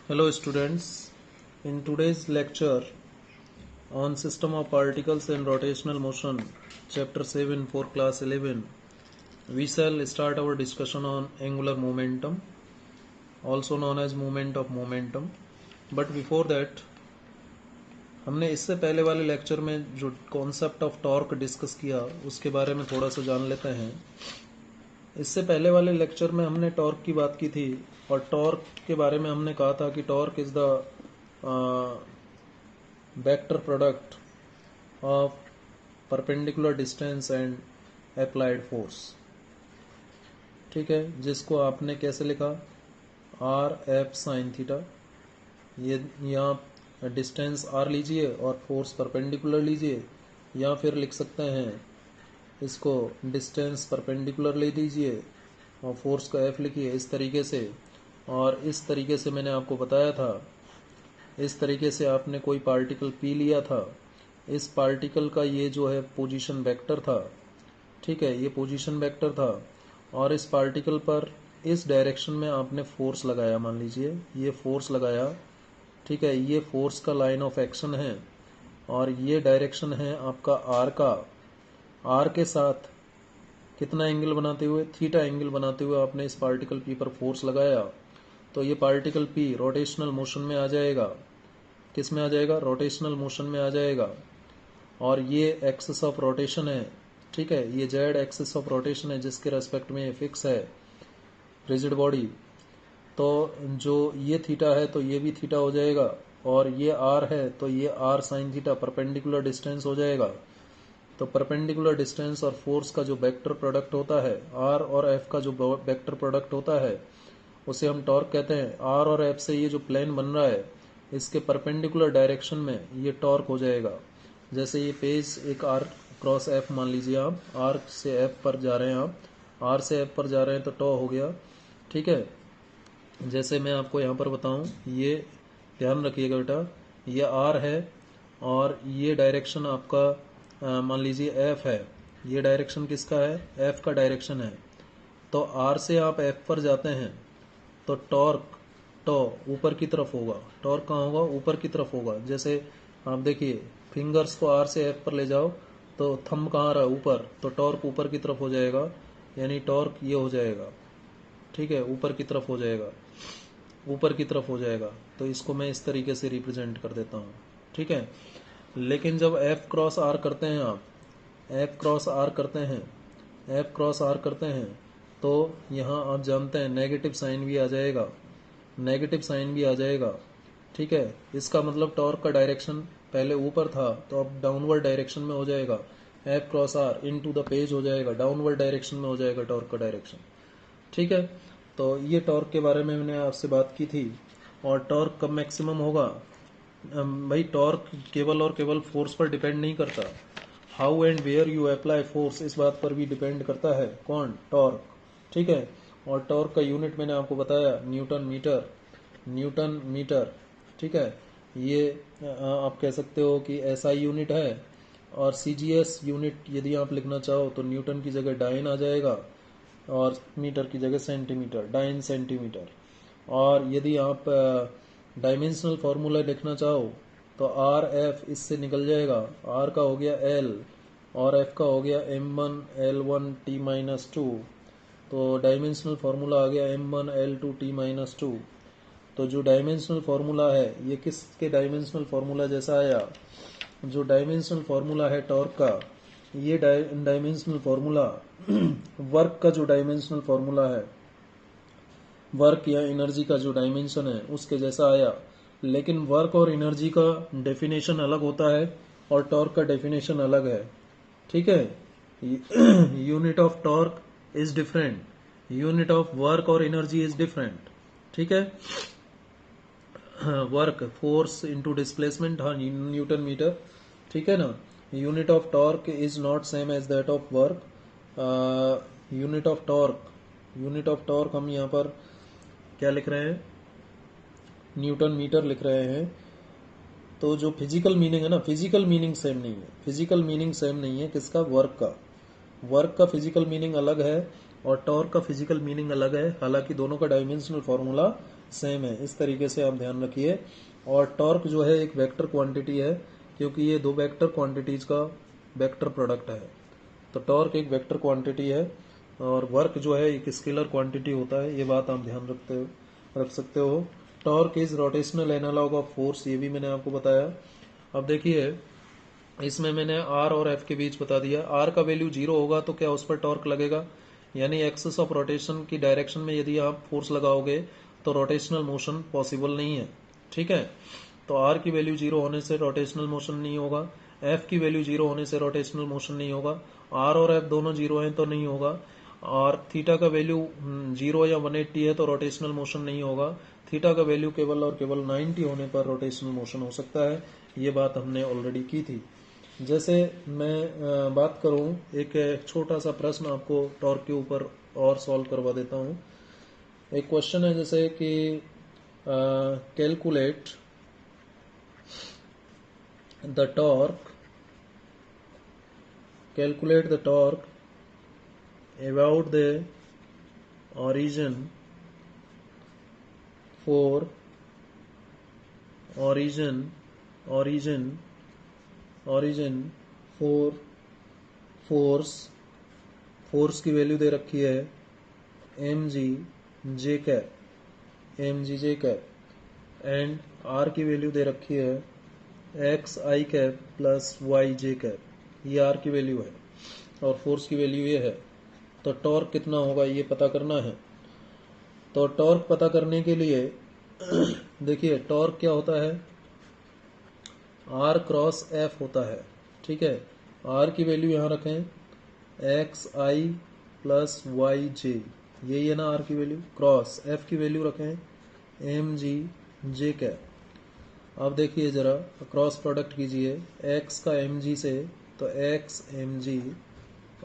Hello students, in today's lecture on System of Particles and Rotational Motion, Chapter 7 for Class 11, we shall start our discussion on angular momentum, also known as moment of momentum. But before that, हमने इससे पहले वाले lecture में जो concept of torque discuss किया उसके बारे में थोड़ा सा जान लेते हैं। इससे पहले वाले लेक्चर में हमने टॉर्क की बात की थी और टॉर्क के बारे में हमने कहा था कि torque is the vector product of perpendicular distance and applied force. ठीक है, जिसको आपने कैसे लिखा, आर एफ साइन थीटा। ये यहाँ डिस्टेंस आर लीजिए और फोर्स परपेंडिकुलर लीजिए, या फिर लिख सकते हैं इसको डिस्टेंस परपेंडिकुलर ले लीजिए और फोर्स का एफ लिखिए इस तरीके से। और इस तरीके से मैंने आपको बताया था, इस तरीके से आपने कोई पार्टिकल पी लिया था, इस पार्टिकल का ये जो है पोजीशन वेक्टर था। ठीक है, ये पोजीशन वेक्टर था और इस पार्टिकल पर इस डायरेक्शन में आपने फोर्स लगाया, मान लीजिए ये फोर्स लगाया। ठीक है, ये फोर्स का लाइन ऑफ एक्शन है और ये डायरेक्शन है आपका आर का। आर के साथ कितना एंगल बनाते हुए, थीटा एंगल बनाते हुए आपने इस पार्टिकल पी पर फोर्स लगाया, तो ये पार्टिकल पी रोटेशनल मोशन में आ जाएगा। किस में आ जाएगा? रोटेशनल मोशन में आ जाएगा। और ये एक्सिस ऑफ रोटेशन है। ठीक है, ये जेड एक्सिस ऑफ रोटेशन है जिसके रेस्पेक्ट में ये फिक्स है रिजिड बॉडी। तो जो ये थीटा है तो ये भी थीटा हो जाएगा, और ये आर है तो ये R sine theta perpendicular distance हो जाएगा। तो परपेंडिकुलर डिस्टेंस और फोर्स का जो वेक्टर प्रोडक्ट होता है, आर और एफ का जो वेक्टर प्रोडक्ट होता है, उसे हम टॉर्क कहते हैं। आर और एफ से ये जो प्लेन बन रहा है, इसके परपेंडिकुलर डायरेक्शन में ये टॉर्क हो जाएगा। जैसे ये पेज एक आर क्रॉस एफ मान लीजिए, आप आर से एफ पर जा रहे हैं, आप आर से एफ पर जा रहे हैं तो टॉ हो गया। ठीक है, जैसे मैं आपको यहाँ पर बताऊँ, ये ध्यान रखिएगा बेटा, ये आर है और ये डायरेक्शन आपका मान लीजिए एफ है। ये डायरेक्शन किसका है? एफ का डायरेक्शन है। तो आर से आप एफ पर जाते हैं तो टॉर्क टॉ ऊपर की तरफ होगा। टॉर्क कहाँ होगा? ऊपर की तरफ होगा। जैसे आप देखिए, फिंगर्स को आर से एफ पर ले जाओ तो थंब कहाँ रहा? ऊपर, तो टॉर्क ऊपर की तरफ हो जाएगा, यानी टॉर्क ये हो जाएगा। ठीक है, ऊपर की तरफ हो जाएगा, ऊपर की तरफ हो जाएगा। तो इसको मैं इस तरीके से रिप्रेजेंट कर देता हूँ। ठीक है, लेकिन जब एफ क्रॉस आर करते हैं, आप एफ क्रॉस आर करते हैं, एफ क्रॉस आर करते हैं, तो यहाँ आप जानते हैं नेगेटिव साइन भी आ जाएगा, नेगेटिव साइन भी आ जाएगा। ठीक है, इसका मतलब टॉर्क का डायरेक्शन पहले ऊपर था तो अब डाउनवर्ड डायरेक्शन में हो जाएगा। F cross R into the page हो जाएगा, डाउनवर्ड डायरेक्शन में हो जाएगा टॉर्क का डायरेक्शन। ठीक है, तो ये टॉर्क के बारे में मैंने आपसे बात की थी। और टॉर्क कब मैक्सिमम होगा? भाई टॉर्क केवल और केवल फोर्स पर डिपेंड नहीं करता, how and where you apply force, इस बात पर भी डिपेंड करता है। कौन? टॉर्क। ठीक है, और टॉर्क का यूनिट मैंने आपको बताया, न्यूटन मीटर, न्यूटन मीटर। ठीक है, ये आप कह सकते हो कि एसआई यूनिट है। और सीजीएस यूनिट यदि आप लिखना चाहो तो न्यूटन की जगह डाइन आ जाएगा और मीटर की जगह सेंटीमीटर, डाइन सेंटीमीटर। और यदि आप डायमेंशनल फार्मूला लिखना चाहो तो आर एफ इससे निकल जाएगा। आर का हो गया एल और एफ का हो गया m1 L1 T-2। तो डायमेंशनल फार्मूला आ गया m1 L2 T-2। तो जो डायमेंशनल फार्मूला है ये किसके डायमेंशनल फार्मूला जैसा आया? जो डायमेंशनल फार्मूला है टॉर्क का, ये डायमेंशनल फार्मूला वर्क का जो डायमेंशनल फार्मूला है, वर्क या एनर्जी का जो डायमेंशन है उसके जैसा आया। लेकिन वर्क और एनर्जी का डेफिनेशन अलग होता है और टॉर्क का डेफिनेशन अलग है। ठीक है, unit of torque is different, unit of work और एनर्जी इज डिफरेंट। ठीक है, वर्क फोर्स इनटू डिस्प्लेसमेंट, हाँ न्यूटन मीटर। ठीक है ना, unit of torque is not same as that of work. Unit of torque, unit of torque हम यहाँ पर क्या लिख रहे हैं? न्यूटन मीटर लिख रहे हैं। तो जो फिजिकल मीनिंग है ना, फिजिकल मीनिंग सेम नहीं है, फिजिकल मीनिंग सेम नहीं है। किसका? वर्क का। वर्क का फिजिकल मीनिंग अलग है और टॉर्क का फिजिकल मीनिंग अलग है, हालांकि दोनों का डायमेंशनल फार्मूला सेम है। इस तरीके से आप ध्यान रखिए। और टॉर्क जो है एक वेक्टर क्वांटिटी है, क्योंकि ये दो वेक्टर क्वांटिटीज का वेक्टर प्रोडक्ट है। तो टॉर्क एक वेक्टर क्वांटिटी है और वर्क जो है एक स्केलर क्वांटिटी होता है। ये बात आप ध्यान रख सकते हो। Torque is rotational analogue of force, ये भी मैंने आपको बताया। अब देखिए, इसमें मैंने आर और एफ के बीच बता दिया। आर का वैल्यू 0 होगा तो क्या उस पर टॉर्क लगेगा, यानी एक्सिस ऑफ रोटेशन की डायरेक्शन में यदि आप फोर्स लगाओगे तो रोटेशनल मोशन पॉसिबल नहीं है। ठीक है, तो आर की वैल्यू 0 होने से रोटेशनल मोशन नहीं होगा, एफ की वैल्यू 0 होने से रोटेशनल मोशन नहीं होगा। आर और एफ दोनों 0 हैं तो नहीं होगा। और थीटा का वैल्यू 0 या 180 है तो रोटेशनल मोशन नहीं होगा। थीटा का वैल्यू केवल और केवल 90 होने पर रोटेशनल मोशन हो सकता है। ये बात हमने ऑलरेडी की थी। जैसे मैं बात करूं, एक छोटा सा प्रश्न आपको टॉर्क के ऊपर और सॉल्व करवा देता हूं। एक क्वेश्चन है जैसे कि calculate the torque about the origin for force की वैल्यू दे रखी है M G J cap and R की वैल्यू दे रखी है X I cap plus Y J cap. ये आर की वैल्यू है और फोर्स की वैल्यू ये है। तो टॉर्क कितना होगा ये पता करना है। तो टॉर्क पता करने के लिए देखिए, टॉर्क क्या होता है, आर क्रॉस एफ होता है। ठीक है, आर की वैल्यू यहां रखें एक्स आई प्लस वाई जे, यही है ना आर की वैल्यू। क्रॉस एफ की वैल्यू रखें एम जी जे कैप। अब देखिए जरा क्रॉस प्रोडक्ट कीजिए एक्स का एम जी से, तो एक्स एम जी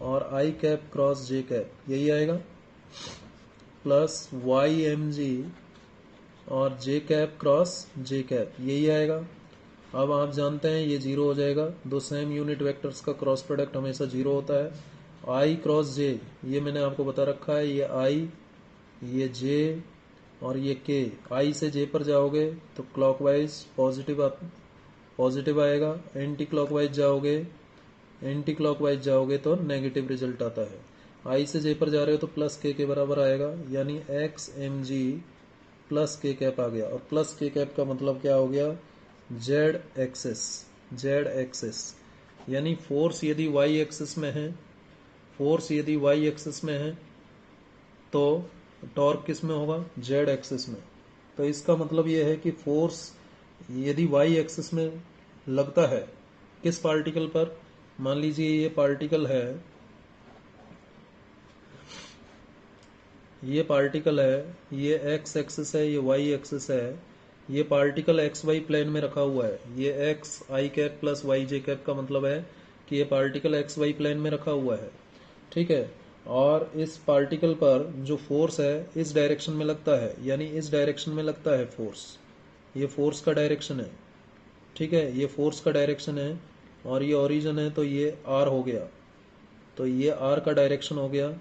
और आई कैप क्रॉस जे कैप यही आएगा, प्लस वाई एम जी और जे कैप क्रॉस जे कैप यही आएगा। अब आप जानते हैं ये 0 हो जाएगा। दो सेम यूनिट वेक्टर्स का क्रॉस प्रोडक्ट हमेशा 0 होता है। आई क्रॉस जे, ये मैंने आपको बता रखा है, ये आई, ये जे और ये के। आई से जे पर जाओगे तो क्लॉकवाइज पॉजिटिव आएगा, एंटी क्लॉकवाइज जाओगे तो नेगेटिव रिजल्ट आता है। आई से जे पर जा रहे हो तो प्लस के बराबर आएगा, यानी एक्स एम जी प्लस के कैप आ गया। और प्लस के कैप का मतलब क्या हो गया, जेड एक्सेस, यानी फोर्स यदि वाई एक्सिस में है तो टॉर्क किस में होगा, जेड एक्सिस में। तो इसका मतलब यह है कि फोर्स यदि वाई एक्सिस में लगता है किस पार्टिकल पर, मान लीजिए ये पार्टिकल है, ये एक्स एक्सिस है, ये वाई एक्सिस है। ये पार्टिकल एक्स वाई प्लेन में रखा हुआ है। ये x I cap plus Y J cap का मतलब है कि ये पार्टिकल एक्स वाई प्लेन में रखा हुआ है। ठीक है, और इस पार्टिकल पर जो फोर्स है इस डायरेक्शन में लगता है, यानी इस डायरेक्शन में लगता है फोर्स। ये फोर्स का डायरेक्शन है। ठीक है, ये फोर्स का डायरेक्शन है और ये ओरिजिन है, तो ये आर हो गया। तो ये आर का डायरेक्शन हो गया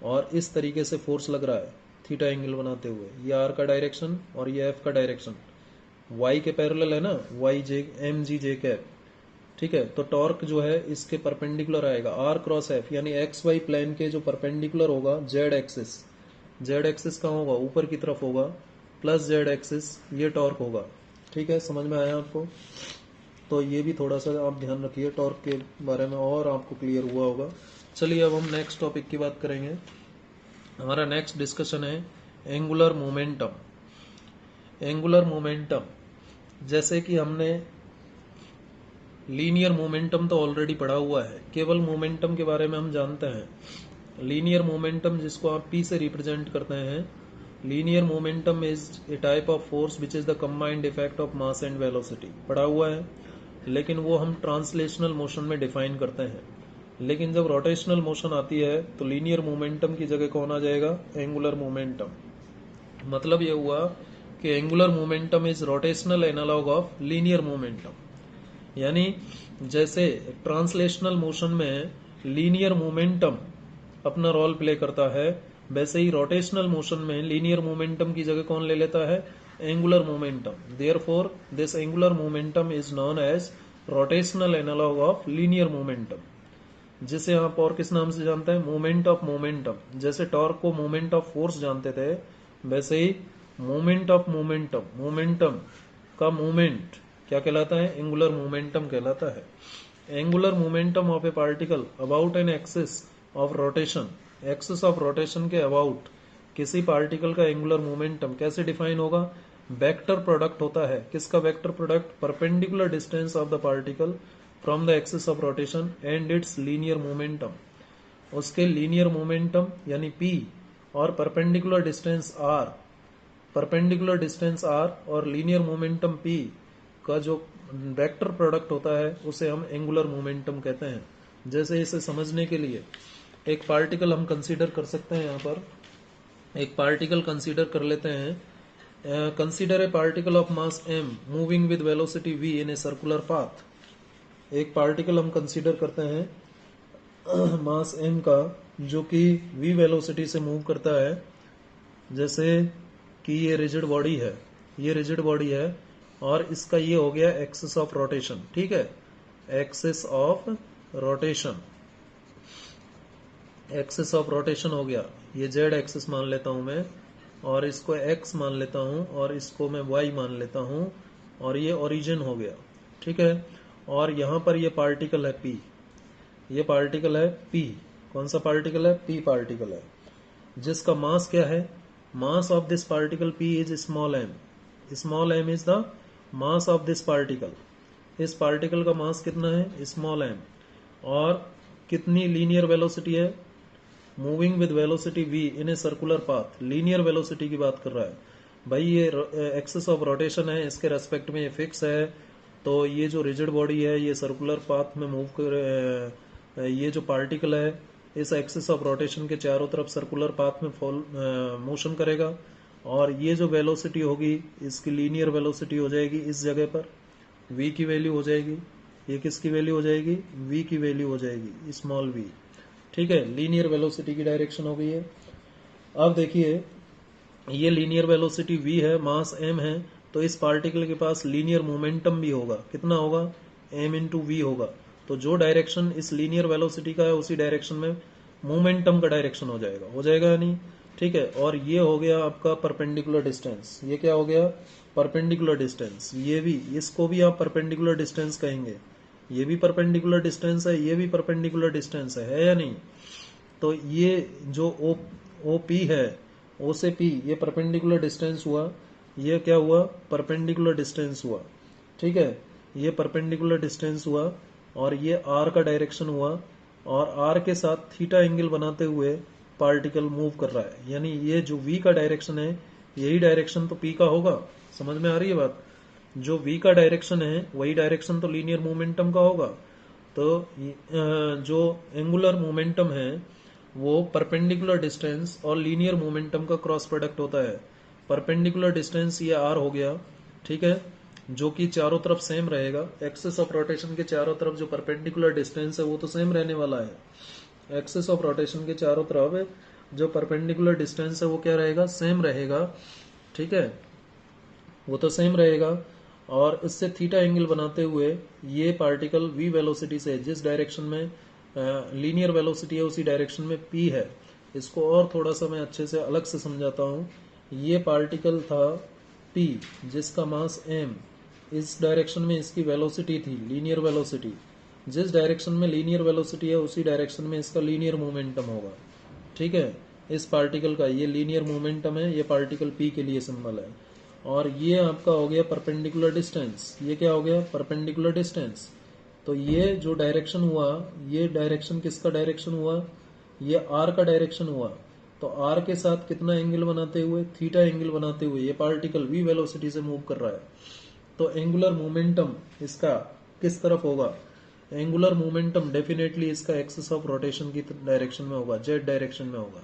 और इस तरीके से फोर्स लग रहा है थीटा एंगल बनाते हुए। ये आर का डायरेक्शन और ये एफ का डायरेक्शन वाई के पैरेलल है ना, वाई जे एम जी जे कैप। ठीक है, तो टॉर्क जो है इसके परपेंडिकुलर आएगा आर क्रॉस एफ, यानी एक्स वाई प्लेन के जो परपेंडिकुलर होगा जेड एक्सिस कहाँ होगा, ऊपर की तरफ होगा, प्लस जेड एक्सिस, ये टॉर्क होगा। ठीक है, समझ में आया आपको। तो ये भी थोड़ा सा आप ध्यान रखिए, टॉर्क के बारे में और आपको क्लियर हुआ होगा। चलिए अब हम नेक्स्ट टॉपिक की बात करेंगे। हमारा नेक्स्ट डिस्कशन है एंगुलर मोमेंटम। जैसे कि हमने लीनियर मोमेंटम तो ऑलरेडी पढ़ा हुआ है, केवल मोमेंटम के बारे में हम जानते हैं। लीनियर मोमेंटम जिसको आप P से रिप्रेजेंट करते हैं, linear momentum is a type of force which is the combined effect of mass and velocity, पढ़ा हुआ है। लेकिन वो हम ट्रांसलेशनल मोशन में डिफाइन करते हैं। लेकिन जब रोटेशनल मोशन आती है तो लीनियर मोमेंटम की जगह कौन आ जाएगा, एंगुलर मोमेंटम। मतलब ये हुआ कि angular momentum is rotational analogue of linear momentum. यानी जैसे ट्रांसलेशनल मोशन में लीनियर मोमेंटम अपना रोल प्ले करता है, वैसे ही रोटेशनल मोशन में लीनियर मोमेंटम की जगह कौन ले लेता है? Angular momentum. Therefore this angular momentum is known as rotational analogue of linear momentum, जिसे आप और किस नाम से जानते हैं? Moment of momentum. जैसे टॉर्क को मोमेंट ऑफ फोर्स जानते थे, वैसे ही मोमेंट ऑफ मोमेंटम, मोमेंटम का मोमेंट क्या कहलाता है? एंगुलर मोमेंटम कहलाता है। Angular momentum of A particle about an axis of rotation, axis of rotation के अबाउट किसी पार्टिकल का एंगुलर मोमेंटम कैसे डिफाइन होगा? वेक्टर प्रोडक्ट होता है। किसका vector product? Perpendicular distance of the particle from the axis of rotation and its linear momentum. उसके linear momentum यानी p और perpendicular distance r, perpendicular distance r और लीनियर मोमेंटम p का जो वेक्टर प्रोडक्ट होता है उसे हम एंगुलर मोमेंटम कहते हैं। जैसे इसे समझने के लिए एक पार्टिकल हम कंसीडर कर सकते हैं। यहाँ पर एक पार्टिकल कंसीडर कर लेते हैं। Consider a particle of mass m moving with velocity v in a circular path. एक पार्टिकल हम कंसीडर करते हैं मास m का, जो कि v वेलोसिटी से मूव करता है। जैसे कि ये रिजिड बॉडी है, ये रिजिड बॉडी है और इसका ये हो गया एक्सिस ऑफ रोटेशन। ठीक है, axis of rotation, axis of rotation हो गया। ये जेड एक्सिस मान लेता हूं मैं, और इसको एक्स मान लेता हूं, और इसको मैं वाई मान लेता हूं, और ये ओरिजिन हो गया। ठीक है, और यहां पर ये पार्टिकल है पी, ये पार्टिकल है पी। कौन सा पार्टिकल है? पी पार्टिकल है, जिसका मास क्या है? Mass of this particle P is small M. Small M is the mass of this particle. इस पार्टिकल का मास कितना है? स्मॉल एम। और कितनी लीनियर वेलोसिटी है? Moving with velocity v in a circular path. Linear velocity की बात कर रहा है भाई। ये एक्सिस ऑफ रोटेशन है, इसके रेस्पेक्ट में ये फिक्स है। तो ये जो रिजिड बॉडी है ये सर्कुलर पाथ में मूव कर, ये जो पार्टिकल है इस एक्सिस ऑफ रोटेशन के चारों तरफ सर्कुलर पाथ में मोशन करेगा। और ये जो वेलोसिटी होगी इसकी लीनियर वेलोसिटी हो जाएगी इस जगह पर, v की वैल्यू हो जाएगी। ये किसकी वैल्यू हो जाएगी? v की वैल्यू हो जाएगी, स्मॉल v। ठीक है, लीनियर वेलोसिटी की डायरेक्शन हो गई है। अब देखिए, ये लीनियर वेलोसिटी v है, मास m है, तो इस पार्टिकल के पास लीनियर मोमेंटम भी होगा। कितना होगा? m इंटू वी होगा। तो जो डायरेक्शन इस लीनियर वेलोसिटी का है उसी डायरेक्शन में मोमेंटम का डायरेक्शन हो जाएगा। हो जाएगा या नहीं? ठीक है, और ये हो गया आपका परपेंडिकुलर डिस्टेंस। ये क्या हो गया? Perpendicular distance. ये भी, इसको भी आप परपेंडिकुलर डिस्टेंस कहेंगे। ये भी परपेंडिकुलर डिस्टेंस है, ये भी परपेंडिकुलर डिस्टेंस है या नहीं? तो ये जो ओ पी है, ओ से पी, ये परपेंडिकुलर डिस्टेंस हुआ। ये क्या हुआ? परपेंडिकुलर डिस्टेंस हुआ। ठीक है, ये परपेंडिकुलर डिस्टेंस हुआ और ये आर का डायरेक्शन हुआ, और आर के साथ थीटा एंगल बनाते हुए पार्टिकल मूव कर रहा है। यानी ये जो वी का डायरेक्शन है यही डायरेक्शन तो पी का होगा। समझ में आ रही है बात? जो v का डायरेक्शन है वही डायरेक्शन तो लीनियर मोमेंटम का होगा। तो जो एंगुलर मोमेंटम है वो परपेंडिकुलर डिस्टेंस और लीनियर मोमेंटम का क्रॉस प्रोडक्ट होता है। परपेंडिकुलर डिस्टेंस ये r हो गया, ठीक है, जो कि चारों तरफ सेम रहेगा। एक्सिस ऑफ रोटेशन के चारों तरफ जो परपेंडिकुलर डिस्टेंस है वो तो सेम रहने वाला है। एक्सिस ऑफ रोटेशन के चारों तरफ जो परपेंडिकुलर डिस्टेंस है वो क्या रहेगा? सेम रहेगा। ठीक है, वो तो सेम रहेगा। और इससे थीटा एंगल बनाते हुए ये पार्टिकल v वेलोसिटी से, जिस डायरेक्शन में लीनियर वेलोसिटी है उसी डायरेक्शन में p है। इसको और थोड़ा सा मैं अच्छे से अलग से समझाता हूँ। ये पार्टिकल था p, जिसका मास m, इस डायरेक्शन में इसकी वेलोसिटी थी, लीनियर वेलोसिटी। जिस डायरेक्शन में लीनियर वेलोसिटी है उसी डायरेक्शन में इसका लीनियर मोमेंटम होगा। ठीक है, इस पार्टिकल का ये लीनियर मोमेंटम है, ये पार्टिकल p के लिए सिंबल है। और ये आपका हो गया परपेंडिकुलर डिस्टेंस। ये क्या हो गया? Perpendicular distance. तो ये जो डायरेक्शन हुआ, ये डायरेक्शन किसका डायरेक्शन हुआ? ये आर का डायरेक्शन हुआ। तो आर के साथ कितना एंगल बनाते हुए? थीटा एंगल बनाते हुए ये पार्टिकल v वेलोसिटी से मूव कर रहा है। तो एंगुलर मोमेंटम इसका किस तरफ होगा? एंगुलर मोमेंटम डेफिनेटली इसका एक्सिस ऑफ रोटेशन की डायरेक्शन में होगा, जेड डायरेक्शन में होगा।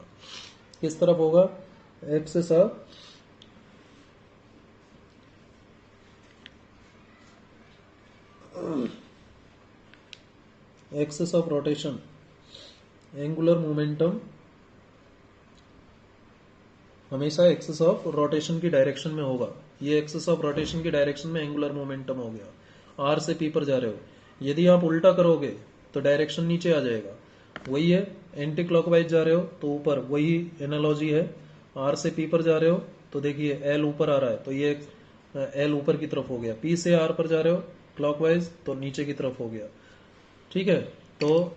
किस तरफ होगा? Axis of axis of rotation, angular momentum हमेशा एक्सिस ऑफ रोटेशन की डायरेक्शन में होगा। ये एक्सिस ऑफ रोटेशन की डायरेक्शन में एंगुलर मोमेंटम हो गया। आर से पी पर जा रहे हो, यदि आप उल्टा करोगे तो डायरेक्शन नीचे आ जाएगा। वही है, एंटी क्लॉकवाइज जा रहे हो तो ऊपर, वही एनालॉजी है। आर से पी पर जा रहे हो तो देखिए एल ऊपर आ रहा है, तो ये एल ऊपर की तरफ हो गया। पी से आर पर जा रहे हो क्लॉकवाइज तो नीचे की तरफ हो गया। ठीक है, तो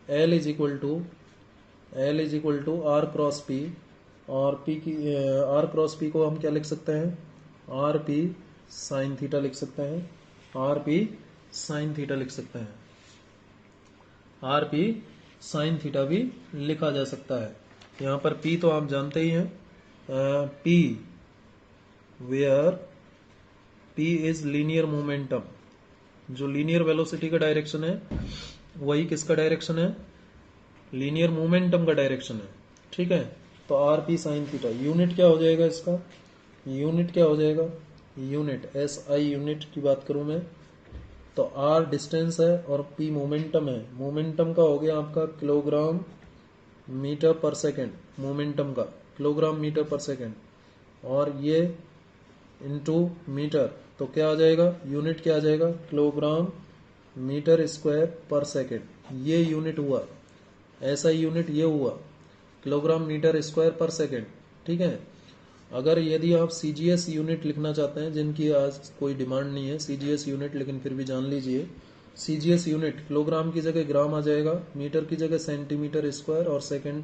L is equal to R cross P, और पी की आर क्रॉस पी को हम क्या लिख सकते हैं, आर पी साइन थीटा लिख सकते हैं। आर पी साइन थीटा लिख सकते हैं। आर पी साइन थीटा भी लिखा जा सकता है। यहाँ पर पी तो आप जानते ही हैं, P where P is linear momentum. जो लीनियर वेलोसिटी का डायरेक्शन है वही किसका डायरेक्शन है, लीनियर मोमेंटम का डायरेक्शन है। ठीक है, तो R P sine theta, unit क्या हो जाएगा इसका, यूनिट क्या हो जाएगा, यूनिट एस आई यूनिट की बात करूं मैं तो आर डिस्टेंस है और पी मोमेंटम है। मोमेंटम का हो गया आपका किलोग्राम मीटर पर सेकेंड, मोमेंटम का किलोग्राम मीटर पर सेकेंड, और ये इनटू मीटर, तो क्या आ जाएगा, यूनिट क्या आ जाएगा, किलोग्राम मीटर स्क्वायर पर सेकेंड। ये यूनिट हुआ, ऐसा यूनिट ये हुआ किलोग्राम मीटर स्क्वायर पर सेकेंड। ठीक है, अगर यदि आप सीजीएस यूनिट लिखना चाहते हैं, जिनकी आज कोई डिमांड नहीं है सीजीएस यूनिट, लेकिन फिर भी जान लीजिए, सीजीएस यूनिट किलोग्राम की जगह ग्राम आ जाएगा, मीटर की जगह सेंटीमीटर स्क्वायर, और सेकेंड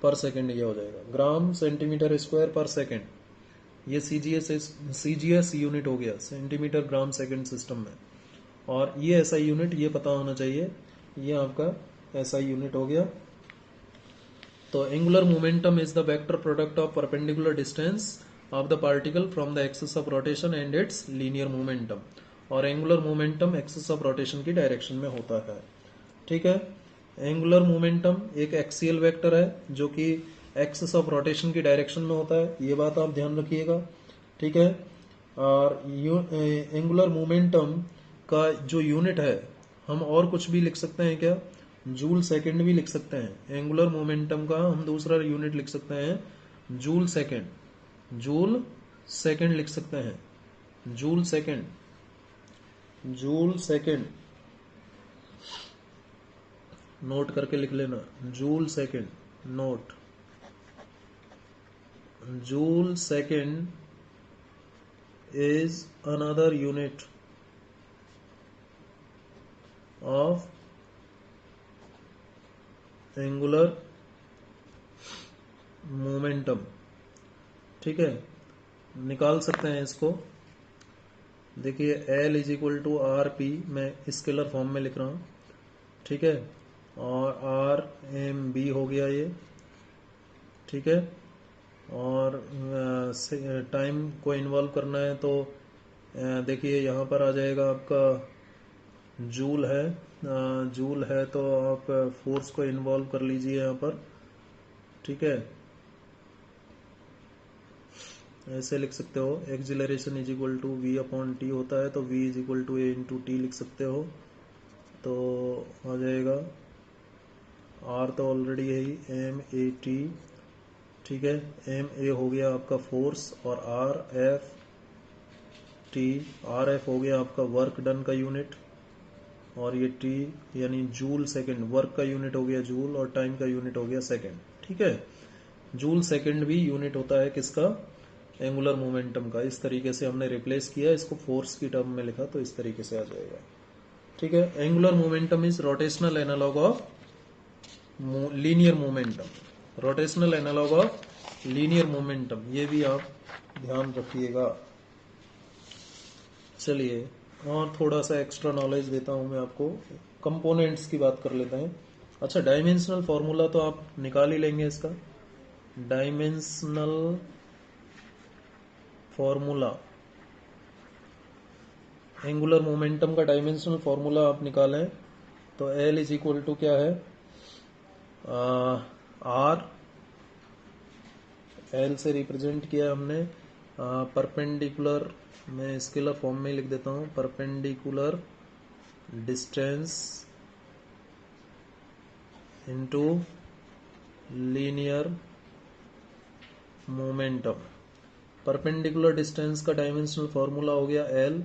पर सेकेंड ये हो जाएगा, ग्राम सेंटीमीटर स्क्वायर पर सेकेंड। ये सीजीएस यूनिट हो गया, सेंटीमीटर ग्राम सेकेंड सिस्टम में। और ये एसआई यूनिट ये पता होना चाहिए, ये आपका एसआई यूनिट हो गया। तो angular momentum is the vector product of perpendicular distance of the particle from the axis of rotation and its linear momentum. और angular momentum axis of rotation की डायरेक्शन में होता है। ठीक है, एंगुलर मोमेंटम एक एक्सियल वेक्टर है जो कि एक्सिस ऑफ रोटेशन की डायरेक्शन में होता है, ये बात आप ध्यान रखिएगा। ठीक है, और एंगुलर मोमेंटम का जो यूनिट है, हम और कुछ भी लिख सकते हैं क्या, जूल सेकंड भी लिख सकते हैं। एंगुलर मोमेंटम का हम दूसरा यूनिट लिख सकते हैं जूल सेकंड, जूल सेकंड लिख सकते हैं, joule second, joule second note करके लिख लेना, joule second note, joule second is another unit of angular momentum। ठीक है, निकाल सकते हैं इसको। देखिए L is equal to R P, मैं स्केलर फॉर्म में लिख रहा हूँ। ठीक है, और आर एम बी हो गया ये। ठीक है, और टाइम को इन्वॉल्व करना है तो देखिए यहाँ पर आ जाएगा आपका जूल है, जूल है तो आप फोर्स को इन्वॉल्व कर लीजिए यहाँ पर। ठीक है, ऐसे लिख सकते हो, acceleration is equal to V upon T होता है, तो V is equal to A into T लिख सकते हो। तो आ जाएगा आर तो ऑलरेडी है ही, एम ए टी। ठीक है, एम ए हो गया आपका फोर्स, और R F T, R F हो गया आपका वर्क डन का यूनिट, और ये टी यानी जूल सेकंड, वर्क का यूनिट हो गया जूल, और टाइम का यूनिट हो गया सेकंड। ठीक है, जूल सेकंड भी यूनिट होता है किसका, एंगुलर मोमेंटम का। इस तरीके से हमने रिप्लेस किया, इसको फोर्स की टर्म में लिखा, तो इस तरीके से आ जाएगा। ठीक है, angular momentum is rotational analogue of linear momentum, rotational analogue of linear momentum, ये भी आप ध्यान रखिएगा। चलिए, और थोड़ा सा एक्स्ट्रा नॉलेज देता हूं मैं आपको, कंपोनेंट्स की बात कर लेते हैं। अच्छा, डायमेंशनल फॉर्मूला तो आप निकाल ही लेंगे इसका, डायमेंशनल फॉर्मूला, एंगुलर मोमेंटम का डायमेंशनल फॉर्मूला आप निकालें तो L इज इक्वल टू क्या है, आर, एल से रिप्रेजेंट किया हमने परपेंडिकुलर, मैं स्केलर फॉर्म में लिख देता हूं, perpendicular distance into linear momentum. Perpendicular distance का डायमेंशनल फॉर्मूला हो गया L,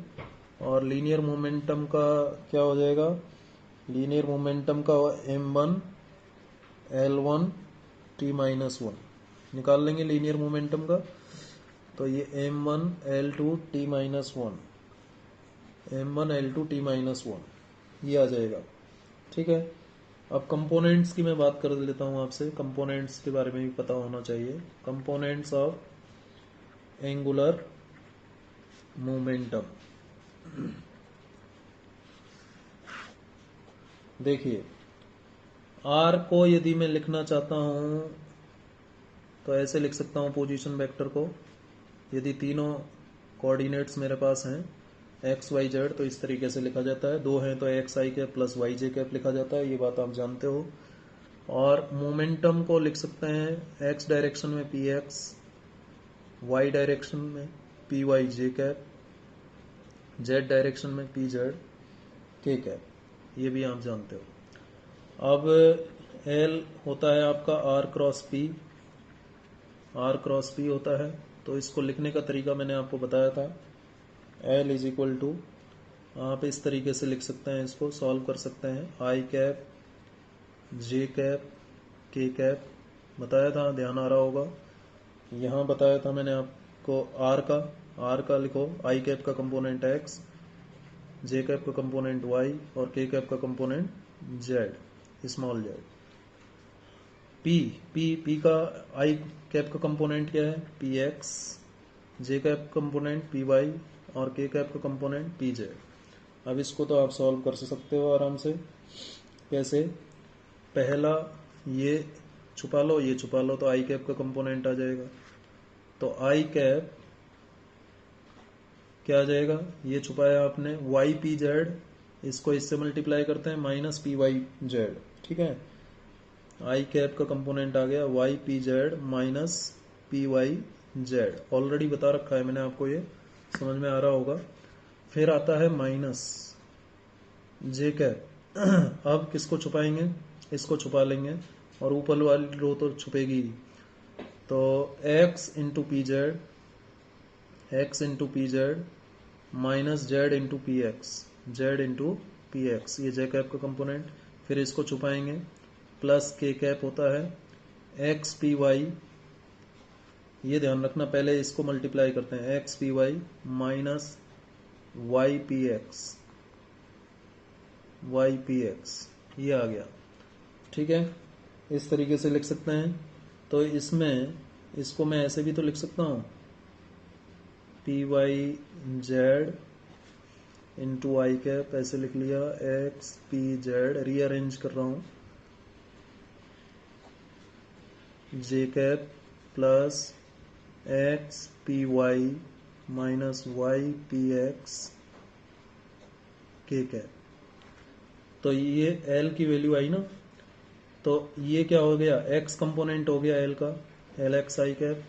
और लीनियर मोमेंटम का क्या हो जाएगा, लीनियर मोमेंटम का m1 L1 t-1 निकाल लेंगे लीनियर मोमेंटम का। तो ये m1 L2 t-1, m1 L2 t-1 ये आ जाएगा। ठीक है, अब कंपोनेंट्स की मैं बात कर लेता हूँ आपसे। कंपोनेंट्स के बारे में भी पता होना चाहिए। Components of angular momentum. देखिए, आर को यदि मैं लिखना चाहता हूं तो ऐसे लिख सकता हूं पोजीशन वेक्टर को। यदि तीनों कोऑर्डिनेट्स मेरे पास हैं एक्स वाई जेड, तो इस तरीके से लिखा जाता है। दो हैं तो x I cap plus Y J cap लिखा जाता है, ये बात आप जानते हो। और मोमेंटम को लिख सकते हैं एक्स डायरेक्शन में पी एक्स, वाई डायरेक्शन में P Y J cap, Z direction में पी जेड के कैप, ये भी आप जानते हो। अब एल होता है आपका R cross P, R cross P होता है। तो इसको लिखने का तरीका मैंने आपको बताया था। एल इज इक्वल टू, आप इस तरीके से लिख सकते हैं, इसको सॉल्व कर सकते हैं। आई कैप जे कैप के कैप बताया था, ध्यान आ रहा होगा। यहाँ बताया था मैंने आपको आर का लिखो, आई कैप का कंपोनेंट एक्स, जे कैप का कंपोनेंट वाई और के कैप का component Z, small Z. P का आई कैप का कंपोनेंट क्या है, पी एक्स, जे कैप कंपोनेंट पी वाई और के कैप का कंपोनेंट पी जेड। अब इसको तो आप सॉल्व कर सकते हो आराम से। कैसे, पहला ये छुपा लो, ये छुपा लो, तो आई कैप का कंपोनेंट आ जाएगा। तो आई कैप क्या आ जाएगा, ये छुपाया आपने, वाई पी जेड, इसको इससे मल्टीप्लाई करते हैं माइनस पी वाई जेड। ठीक है, आई कैप का कंपोनेंट आ गया Y P Z minus P Y Z. Already बता रखा है मैंने आपको, ये समझ में आ रहा होगा। फिर आता है माइनस जे कैप। अब किसको छुपाएंगे, इसको छुपा लेंगे और ऊपर वाली रो तो छुपेगी ही। तो x into P Z, x into P Z minus Z into P X, Z into P X, ये जे कैप का कंपोनेंट। फिर इसको छुपाएंगे, प्लस के कैप होता है एक्स पी वाई, ये ध्यान रखना, पहले इसको मल्टीप्लाई करते हैं, X P Y minus Y P X, Y P X, ये आ गया। ठीक है, इस तरीके से लिख सकते हैं। तो इसमें इसको मैं ऐसे भी तो लिख सकता हूँ, पी वाई जेड इंटू आई कैप, ऐसे लिख लिया, एक्स पी जेड, रीअरेंज कर रहा हूँ, J cap plus X P Y minus Y P X के कैप। तो ये एल की वैल्यू आई ना, तो ये क्या हो गया, एक्स कंपोनेंट हो गया एल का, एल एक्स आई कैप,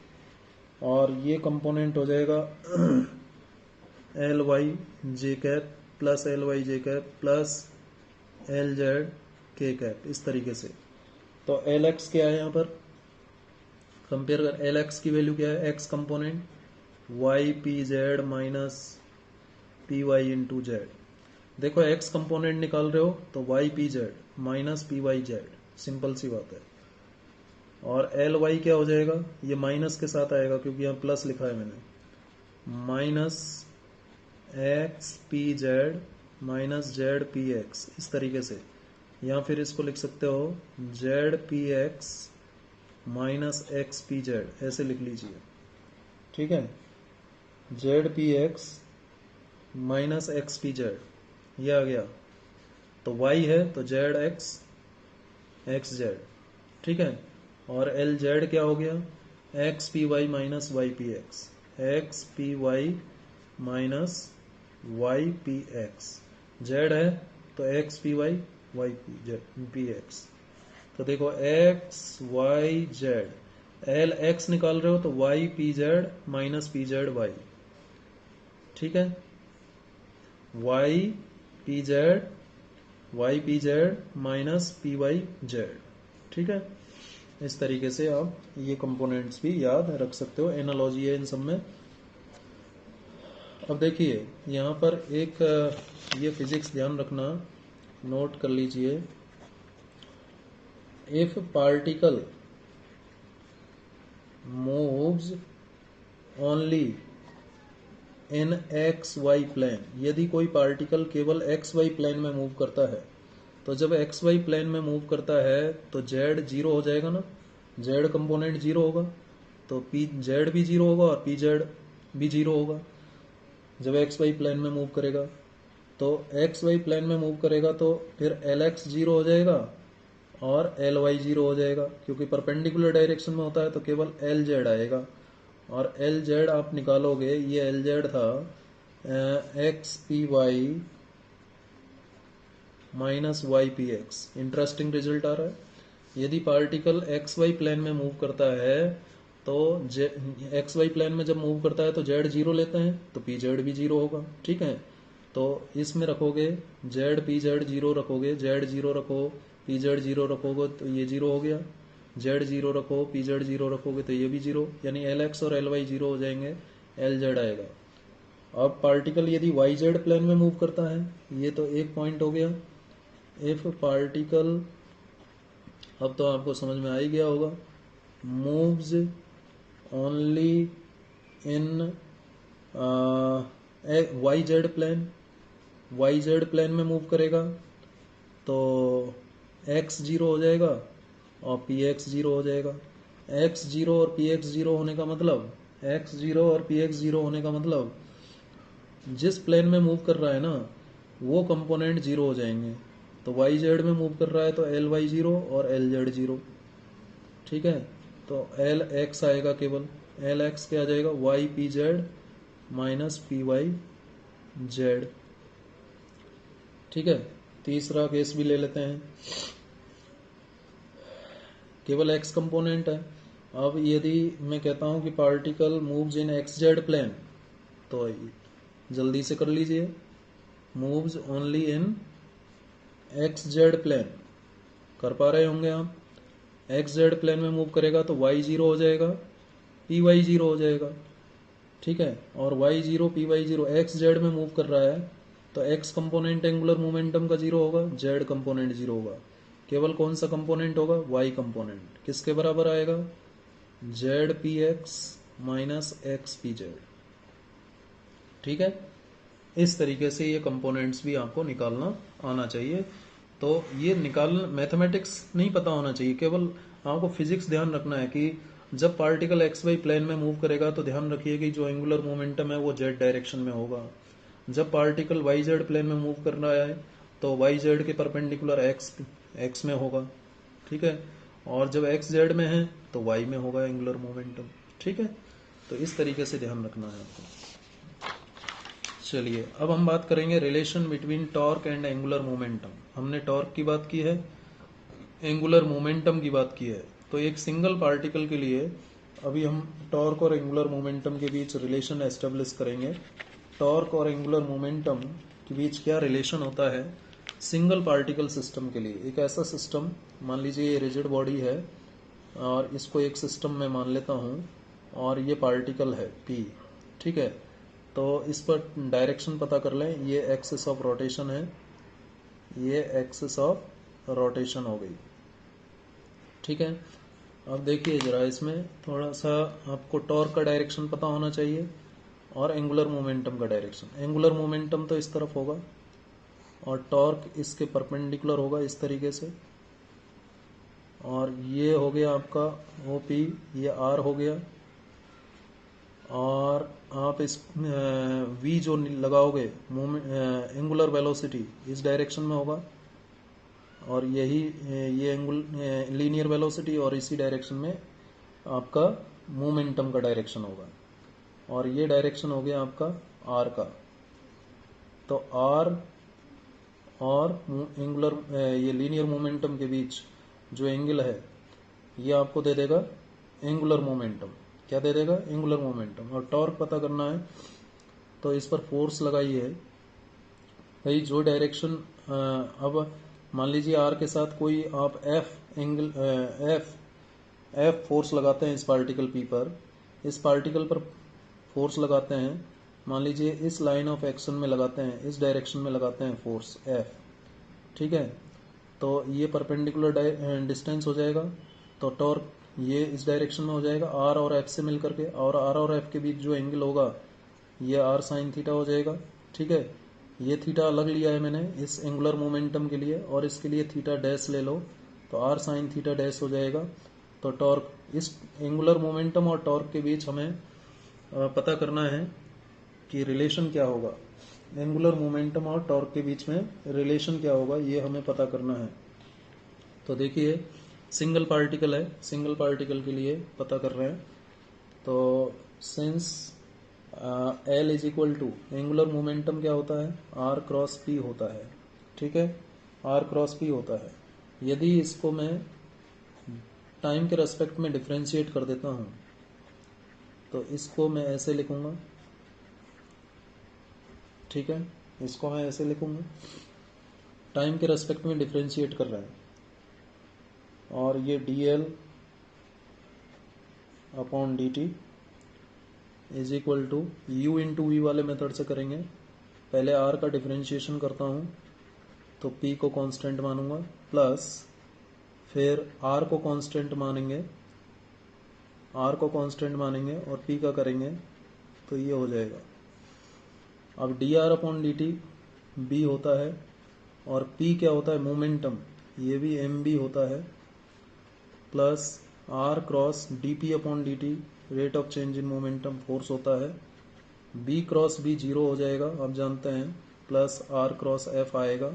और ये कंपोनेंट हो जाएगा L Y J cap plus L Y J cap plus L Z के कैप, इस तरीके से। तो एल एक्स क्या है यहाँ पर, कंपेयर कर, एल एक्स की वैल्यू क्या है, X component Y P Z minus P Y into Z. देखो एक्स कंपोनेंट निकाल रहे हो तो Y P Z minus P Y Z, simple सी बात है। और एल वाई क्या हो जाएगा, ये माइनस के साथ आएगा क्योंकि यहाँ प्लस लिखा है मैंने, minus x P Z minus Z P x, इस तरीके से। या फिर इसको लिख सकते हो Z P x minus x P Z, ऐसे लिख लीजिए। ठीक है, Z P x minus x P Z, ये आ गया। तो y है तो जेड एक्स एक्स जेड। ठीक है, और एल जेड क्या हो गया, X P Y minus Y P X, X P Y minus Y P X. Z है तो X P Y Y P X. तो देखो X Y Z, L X निकाल रहे हो तो Y P Z minus P Z Y. ठीक है, Y P Z minus P Y Z. ठीक है, इस तरीके से आप ये कंपोनेंट्स भी याद रख सकते हो, एनालॉजी है इन सब में। अब देखिए यहाँ पर एक ये फिजिक्स ध्यान रखना, नोट कर लीजिए। If particle moves only in X Y plane, यदि कोई पार्टिकल केवल एक्स वाई प्लेन में मूव करता है, तो जब एक्स वाई प्लेन में मूव करता है तो जेड जीरो हो जाएगा ना, जेड कंपोनेंट जीरो होगा, तो पी जेड भी जीरो होगा और पी जेड भी जीरो होगा जब एक्स वाई प्लेन में मूव करेगा। तो एक्स वाई प्लेन में मूव करेगा तो फिर एल एक्स जीरो हो जाएगा और एल वाई जीरो हो जाएगा, क्योंकि परपेंडिकुलर डायरेक्शन में होता है तो केवल एल जेड आएगा। और एल जेड आप निकालोगे, ये एल जेड था X P Y minus Y P X. Interesting result आ रहा है। यदि पार्टिकल एक्स वाई प्लेन में मूव करता है तो एक्स वाई प्लेन में जब मूव करता है तो जेड जीरो लेते हैं, तो पी जेड भी जीरो होगा। ठीक है, तो इसमें रखोगे जेड पी जेड जीरो रखोगे, जेड जीरो रखो पी जेड जीरो रखोगे तो ये जीरो हो गया, जेड जीरो रखो पी जेड जीरो रखोगे तो ये भी जीरो, यानी एल एक्स और एल वाई जीरो हो जाएंगे, एल जेड आएगा। अब पार्टिकल यदि वाई जेड प्लेन में मूव करता है, ये तो एक पॉइंट हो गया। इफ पार्टिकल, अब तो आपको समझ में आ ही गया होगा, moves only in Y Z plane, Y Z plane में मूव करेगा तो एक्स जीरो हो जाएगा और पी एक्स जीरो हो जाएगा। एक्स जीरो और पी एक्स जीरो होने का मतलब, एक्स जीरो और पी एक्स जीरो होने का मतलब जिस प्लेन में मूव कर रहा है ना वो कंपोनेंट जीरो हो जाएंगे। तो वाई जेड में मूव कर रहा है तो एल वाई जीरो और एल जेड जीरो। ठीक है, तो एल एक्स आएगा केवल, एल एक्स क्या आ जाएगा, Y P Z minus P Y Z. ठीक है, तीसरा केस भी ले लेते हैं, केवल एक्स कंपोनेंट है। अब यदि मैं कहता हूं कि particle moves in X Z plane, तो जल्दी से कर लीजिए, moves only in X Z plane, कर पा रहे होंगे आप। एक्स जेड प्लेन में मूव करेगा तो वाई जीरो हो जाएगा, पी वाई जीरो हो जाएगा। ठीक है, और Y zero P Y zero, X Z में मूव कर रहा है तो एक्स कंपोनेंट एंगुलर मोमेंटम का जीरो होगा, जेड कंपोनेंट जीरो होगा। केवल कौन सा कंपोनेंट होगा, वाई कंपोनेंट। किसके बराबर आएगा, Z P x minus x P Z. ठीक है, इस तरीके से ये कंपोनेंट्स भी आपको निकालना आना चाहिए। तो ये निकालना, मैथमेटिक्स नहीं पता होना चाहिए, केवल आपको फिजिक्स ध्यान रखना है कि जब पार्टिकल एक्स वाई प्लेन में मूव करेगा तो ध्यान रखिए कि जो एंगुलर मोमेंटम है वो जेड डायरेक्शन में होगा। जब पार्टिकल वाई जेड प्लेन में मूव कर रहा है तो वाई जेड के परपेंडिकुलर एक्स में होगा। ठीक है, और जब एक्स जेड में है तो वाई में होगा एंगुलर मोमेंटम। ठीक है, तो इस तरीके से ध्यान रखना है आपको। चलिए अब हम बात करेंगे relation between torque and angular momentum. हमने टॉर्क की बात की है, एंगुलर मोमेंटम की बात की है। तो एक सिंगल पार्टिकल के लिए अभी हम टॉर्क और एंगुलर मोमेंटम के बीच रिलेशन एस्टेब्लिश करेंगे। टॉर्क और एंगुलर मोमेंटम के बीच क्या रिलेशन होता है सिंगल पार्टिकल सिस्टम के लिए। एक ऐसा सिस्टम, मान लीजिए ये रिजिड बॉडी है और इसको एक सिस्टम में मान लेता हूँ और ये पार्टिकल है पी। ठीक है, तो इस पर डायरेक्शन पता कर लें, ये एक्सिस ऑफ रोटेशन है, ये एक्सिस ऑफ रोटेशन हो गई। ठीक है, अब देखिए जरा इसमें थोड़ा सा आपको टॉर्क का डायरेक्शन पता होना चाहिए और एंगुलर मोमेंटम का डायरेक्शन। एंगुलर मोमेंटम तो इस तरफ होगा और टॉर्क इसके परपेंडिकुलर होगा इस तरीके से, और ये हो गया आपका ओ पी, ये आर हो गया, और आप इस वी जो लगाओगे एंगुलर वेलोसिटी इस डायरेक्शन में होगा, और यही ये लीनियर वेलोसिटी और इसी डायरेक्शन में आपका मोमेंटम का डायरेक्शन होगा, और ये डायरेक्शन हो गया आपका आर का। तो आर और एंगुलर ये लीनियर मोमेंटम के बीच जो एंगल है ये आपको दे देगा एंगुलर मोमेंटम। क्या दे देगा, एंगुलर मोमेंटम। और टॉर्क पता करना है तो इस पर फोर्स लगाई है भाई, जो डायरेक्शन, अब मान लीजिए आर के साथ कोई आप एफ एफ फोर्स लगाते हैं इस पार्टिकल पी पर, इस पार्टिकल पर फोर्स लगाते हैं, मान लीजिए इस लाइन ऑफ एक्शन में लगाते हैं, इस डायरेक्शन में लगाते हैं फोर्स एफ, ठीक है। तो ये परपेंडिकुलर डिस्टेंस हो जाएगा, तो टॉर्क ये इस डायरेक्शन में हो जाएगा आर और एफ से मिल करके, और आर और एफ के बीच जो एंगल होगा ये आर साइन थीटा हो जाएगा, ठीक है। ये थीटा अलग लिया है मैंने इस एंगुलर मोमेंटम के लिए, और इसके लिए थीटा डैश ले लो तो आर साइन थीटा डैश हो जाएगा। तो टॉर्क, इस एंगुलर मोमेंटम और टॉर्क के बीच हमें पता करना है कि रिलेशन क्या होगा, एंगुलर मोमेंटम और टॉर्क के बीच में रिलेशन क्या होगा, ये हमें पता करना है। तो देखिए सिंगल पार्टिकल है, सिंगल पार्टिकल के लिए पता कर रहे हैं। तो since L is equal to, angular momentum क्या होता है, आर क्रॉस पी होता है, ठीक है, आर क्रॉस पी होता है। यदि इसको मैं टाइम के रेस्पेक्ट में डिफ्रेंशिएट कर देता हूँ तो इसको मैं ऐसे लिखूंगा, ठीक है, इसको मैं ऐसे लिखूंगा, टाइम के रेस्पेक्ट में डिफ्रेंशिएट कर रहे हैं, और ये D L upon D T is equal to U into V वाले मेथड से करेंगे। पहले आर का डिफ्रेंशिएशन करता हूँ तो पी को कांस्टेंट मानूंगा, प्लस फिर आर को कांस्टेंट मानेंगे, आर को कांस्टेंट मानेंगे और पी का करेंगे तो ये हो जाएगा। अब D R upon D T B होता है, और पी क्या होता है, मोमेंटम, ये भी एम बी होता है, plus R cross D P upon D T rate of change in momentum force होता है, बी क्रॉस बी जीरो हो जाएगा आप जानते हैं, प्लस आर क्रॉस एफ आएगा,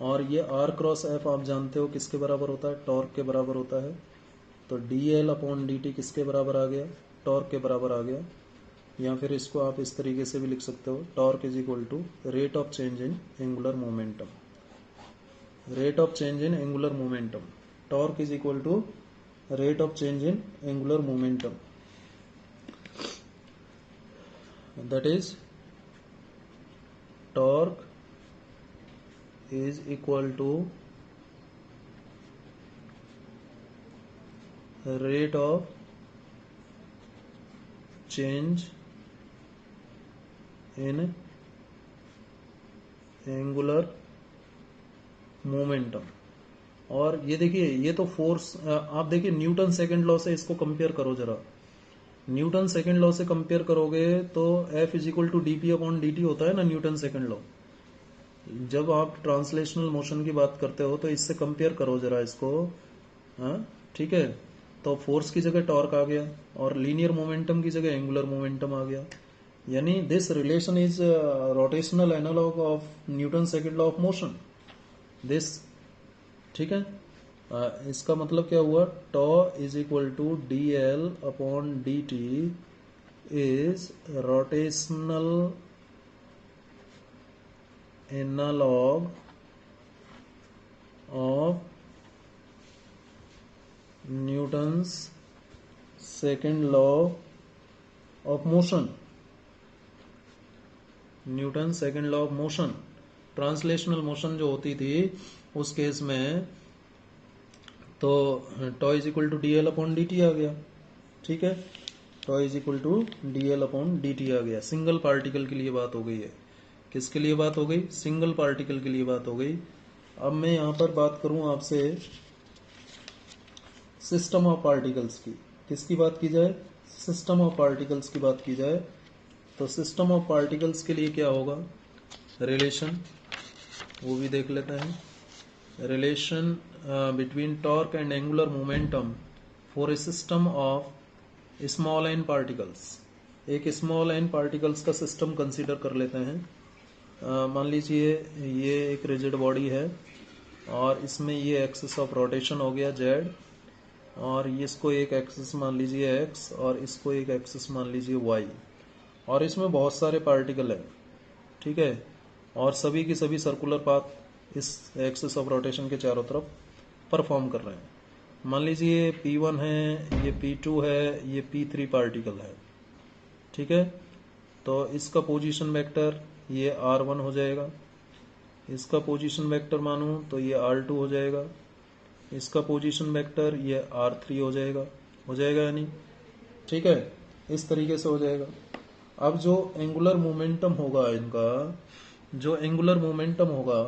और ये आर क्रॉस एफ आप जानते हो किसके बराबर होता है, टॉर्क के बराबर होता है। तो D L upon D T किसके बराबर आ गया, टॉर्क के बराबर आ गया। या फिर इसको आप इस तरीके से भी लिख सकते हो, torque is equal to rate of change in angular momentum, rate of change in angular momentum, torque is equal to rate of change in angular momentum, that is torque is equal to rate of change in angular momentum। और ये देखिए, ये तो force, आप देखिए Newton second law से इसको compare करो जरा, न्यूटन सेकंड लॉ से कंपेयर करोगे तो F is equal to D P upon D T होता है ना, न्यूटन सेकंड लॉ। जब आप ट्रांसलेशनल मोशन की बात करते हो तो इससे कंपेयर करो जरा इसको, हाँ ठीक है। तो फोर्स की जगह टॉर्क आ गया, और लीनियर मोमेंटम की जगह एंगुलर मोमेंटम आ गया, यानी this relation is rotational analogue of Newton second law of motion this, ठीक है। इसका मतलब क्या हुआ, tau is equal to D L upon D T is rotational analogue of Newton's second law of motion, Newton second law of motion. Translational motion जो होती थी उस केस में तो tau is equal to D L upon D T आ गया, ठीक है, tau is equal to D L upon D T आ गया। सिंगल पार्टिकल के लिए बात हो गई है, किसके लिए बात हो गई, सिंगल पार्टिकल के लिए बात हो गई। अब मैं यहां पर बात करूं आपसे सिस्टम ऑफ पार्टिकल्स की, किसकी बात की जाए, सिस्टम ऑफ पार्टिकल्स की बात की जाए। तो सिस्टम ऑफ पार्टिकल्स के लिए क्या होगा, रिलेशन, वो भी देख लेते हैं। Relation between torque and angular momentum for a system of small N particles. एक स्मॉल एन पार्टिकल्स का सिस्टम कंसीडर कर लेते हैं। मान लीजिए ये एक रिजिड बॉडी है और इसमें ये एक्सिस ऑफ रोटेशन हो गया जेड, और इसको एक एक्सिस मान लीजिए एक्स, और इसको एक एक्सिस मान लीजिए वाई, और इसमें बहुत सारे पार्टिकल हैं, ठीक है, और सभी की सभी सर्कुलर पाथ इस एक्सिस ऑफ रोटेशन के चारों तरफ परफॉर्म कर रहे हैं। मान लीजिए P1 है, ये P2 है, ये P3 पार्टिकल है, ठीक है। तो इसका पोजीशन वेक्टर ये R1 हो जाएगा, इसका पोजीशन वेक्टर मानूं तो ये R2 हो जाएगा, इसका पोजीशन वेक्टर ये r3 हो जाएगा या नहीं? ठीक है, इस तरीके से हो जाएगा। अब जो एंगुलर मोमेंटम होगा इनका, जो एंगुलर मोमेंटम होगा,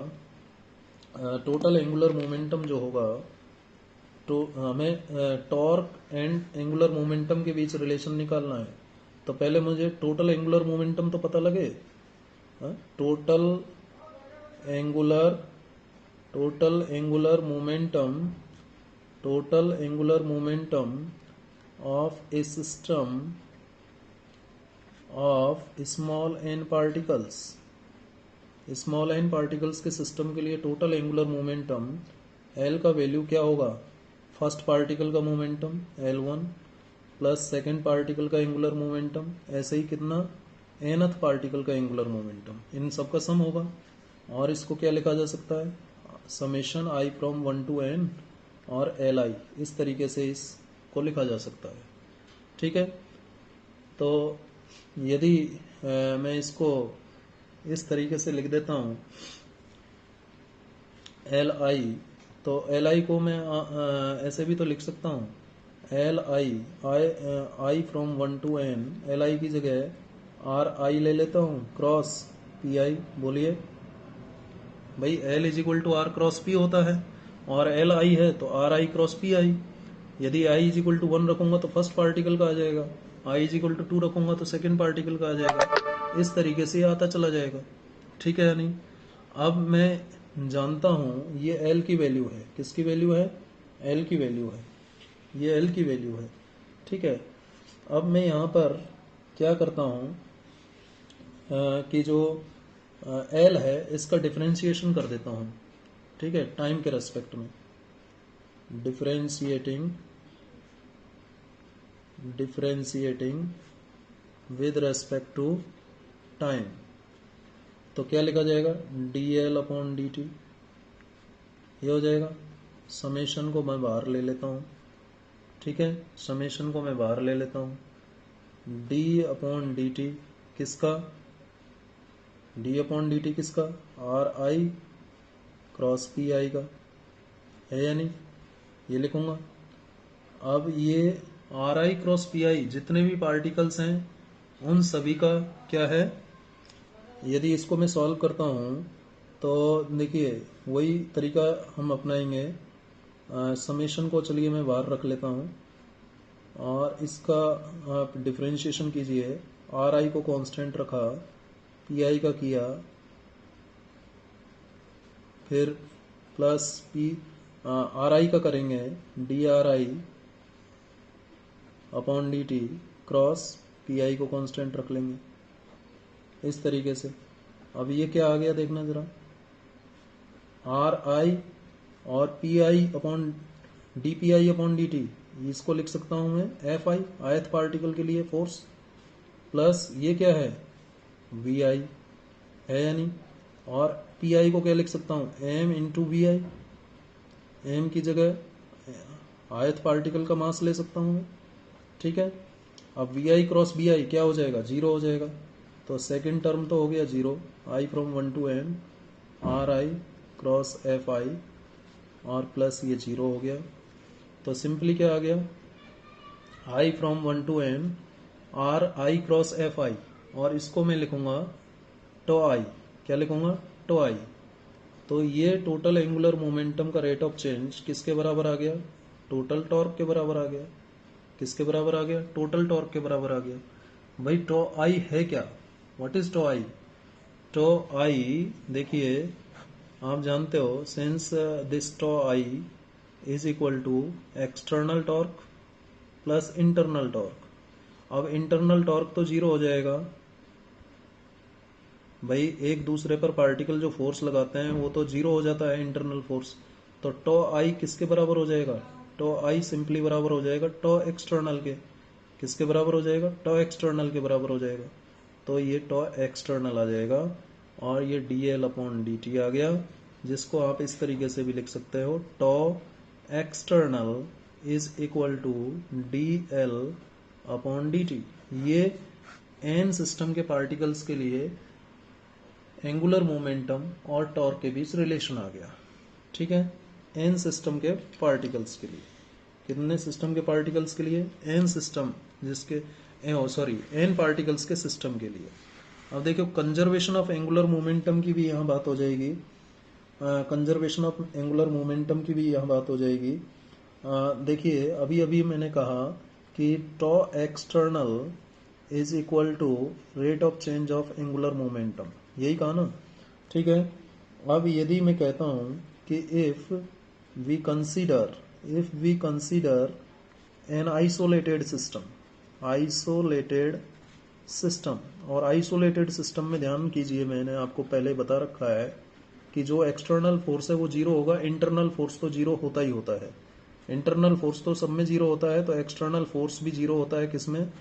टोटल एंगुलर मोमेंटम जो होगा, तो हमें टॉर्क एंड एंगुलर मोमेंटम के बीच रिलेशन निकालना है। तो पहले मुझे टोटल एंगुलर मोमेंटम तो पता लगे। Total angular momentum of a system of small N particles के सिस्टम के लिए टोटल एंगुलर मोमेंटम L का वैल्यू क्या होगा? फर्स्ट पार्टिकल का momentum L1 plus second particle का एंगुलर मोमेंटम, ऐसे ही कितना, nth पार्टिकल का एंगुलर मोमेंटम, इन सब का सम होगा। और इसको क्या लिखा जा सकता है? Summation I from 1 to n और Li, इस तरीके से इसको लिखा जा सकता है। ठीक है, तो यदि मैं इसको इस तरीके से लिख देता हूँ Li, तो Li को मैं ऐसे भी तो लिख सकता हूँ, I from 1 to n, Li की जगह Ri ले लेता हूँ क्रॉस Pi। बोलिए भाई, L is equal to R cross P होता है और Li है तो Ri क्रॉस Pi। यदि I इज इक्वल टू 1 रखूंगा तो फर्स्ट पार्टिकल का आ जाएगा, I इज इक्वल टू 2 रखूंगा तो सेकेंड पार्टिकल का आ जाएगा। इस तरीके से आता चला जाएगा। ठीक है या नहीं? अब मैं जानता हूं ये L की वैल्यू है, किसकी वैल्यू है? L की वैल्यू है, ये L की वैल्यू है। ठीक है, अब मैं यहाँ पर क्या करता हूँ कि जो L है इसका डिफरेंशिएशन कर देता हूँ। ठीक है, टाइम के रेस्पेक्ट में differentiating with respect to time. तो क्या लिखा जाएगा? dl अपॉन dt, ये हो जाएगा। समेशन को मैं बाहर ले लेता हूँ। ठीक है, समेशन को मैं बाहर ले लेता हूँ। d अपॉन dt किसका? d अपॉन dt किसका? ri क्रॉस पी आई का, है या नहीं? ये लिखूंगा। अब ये ri क्रॉस पी आई जितने भी पार्टिकल्स हैं उन सभी का क्या है? यदि इसको मैं सॉल्व करता हूँ तो देखिए वही तरीका हम अपनाएंगे। समेशन को चलिए मैं बाहर रख लेता हूँ और इसका आप डिफरेंशिएशन कीजिए। आर आई को कांस्टेंट रखा, पी आई का किया, फिर प्लस पी आर आई का करेंगे D R I upon D T cross P I को कांस्टेंट रख लेंगे इस तरीके से। अब ये क्या आ गया देखना जरा, आर आई और P I upon D P I upon D T, इसको लिख सकता हूं मैं एफ आई, आयत पार्टिकल के लिए फोर्स, प्लस ये क्या है? वी आई, है या नहीं? और पी आई को क्या लिख सकता हूं? M into V I, M की जगह आयत पार्टिकल का मास ले सकता हूं मैं। ठीक है, अब V I cross B I क्या हो जाएगा? जीरो हो जाएगा। तो सेकेंड टर्म तो हो गया zero, I from 1 to n R I cross F I और प्लस ये जीरो हो गया। तो सिंपली क्या आ गया? I from 1 to n R I cross F I, और इसको मैं लिखूंगा टो आई। क्या लिखूंगा? Tau I. तो ये टोटल एंगुलर मोमेंटम का रेट ऑफ चेंज किसके बराबर आ गया? टोटल टॉर्क के बराबर आ गया। किसके बराबर आ गया? टोटल टॉर्क के बराबर आ गया। भाई टो आई है क्या? What is tau I? Tau I देखिए आप जानते हो, since this tau I is equal to external torque plus internal torque. अब इंटरनल टॉर्क तो जीरो हो जाएगा भाई, एक दूसरे पर पार्टिकल जो फोर्स लगाते हैं वो तो जीरो हो जाता है इंटरनल फोर्स। तो टो आई किसके बराबर हो जाएगा? टो आई सिंपली बराबर हो जाएगा टो एक्सटर्नल के। किसके बराबर हो जाएगा? टो एक्सटर्नल के बराबर हो जाएगा। तो ये टो एक्सटर्नल आ जाएगा और ये D L upon D T आ गया, जिसको आप इस तरीके से भी लिख सकते हो, tau external is equal to D L upon D T. ये एन सिस्टम के पार्टिकल्स के लिए एंगुलर मोमेंटम और टॉर्क के बीच रिलेशन आ गया। ठीक है, n सिस्टम के पार्टिकल्स के लिए। कितने सिस्टम के पार्टिकल्स के लिए? n सिस्टम, जिसके n पार्टिकल्स के सिस्टम के लिए। अब देखो कंजर्वेशन ऑफ एंगुलर मोमेंटम की भी यहाँ बात हो जाएगी। कंजर्वेशन ऑफ एंगुलर मोमेंटम की भी यहाँ बात हो जाएगी। देखिए अभी अभी मैंने कहा कि tau external is equal to rate of change of angular momentum, यही कहा ना, ठीक है। अब यदि मैं कहता हूँ कि if we consider an isolated system, और आइसोलेटेड सिस्टम में ध्यान कीजिए, मैंने आपको पहले बता रखा है कि जो एक्सटर्नल फोर्स है वो जीरो होगा, इंटरनल फोर्स तो जीरो होता ही होता है। इंटरनल फोर्स तो सब में जीरो होता है, तो एक्सटर्नल फोर्स भी जीरो होता है किसमें?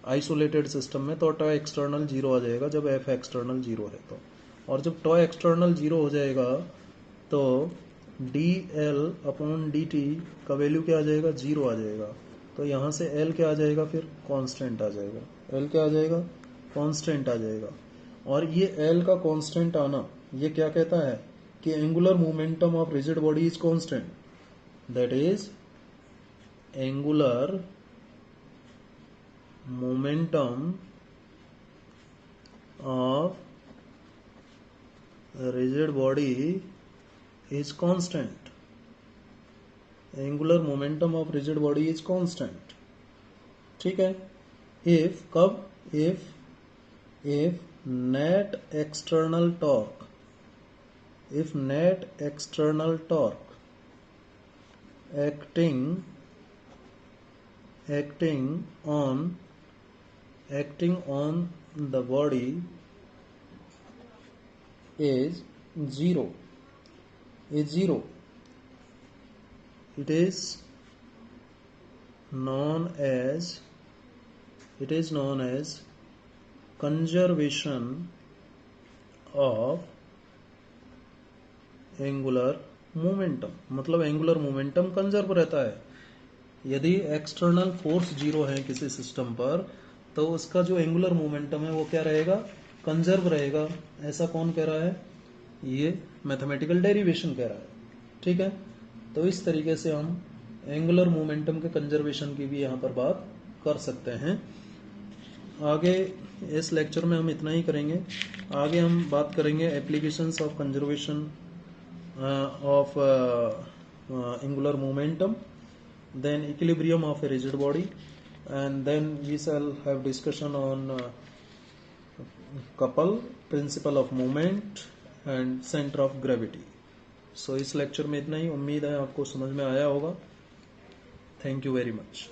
आइसोलेटेड सिस्टम में। तो टॉ एक्सटर्नल जीरो आ जाएगा जब एफ एक्सटर्नल जीरो है तो। और जब टॉ एक्सटर्नल जीरो हो जाएगा तो D L upon D T का वैल्यू क्या आ जाएगा? जीरो आ जाएगा। तो यहाँ से एल क्या आ जाएगा? फिर कांस्टेंट आ जाएगा। एल क्या आ जाएगा? कांस्टेंट आ जाएगा। और ये एल का कांस्टेंट आना ये क्या कहता है? कि angular momentum of rigid body is constant, that is angular momentum of a rigid body is constant. Angular momentum of rigid body is constant. ठीक है। if कब? if net external torque acting on the body is zero, it is known as conservation of angular momentum. मतलब angular momentum conserve रहता है। यदि external force zero है किसी system पर तो उसका जो एंगुलर मोमेंटम है वो क्या रहेगा? कंजर्व रहेगा। ऐसा कौन कह रहा है? ये मैथमेटिकल डेरिवेशन कह रहा है। ठीक है। तो इस तरीके से हम एंगुलर मोमेंटम के कंजर्वेशन की भी यहाँ पर बात कर सकते हैं। आगे इस लेक्चर में हम इतना ही करेंगे। आगे हम बात करेंगे applications of conservation of angular momentum, then equilibrium of a rigid body, and then we shall have discussion on couple, principle of moment and center of gravity. So इस लेक्चर में इतना ही। उम्मीद है आपको समझ में आया होगा। Thank you very much.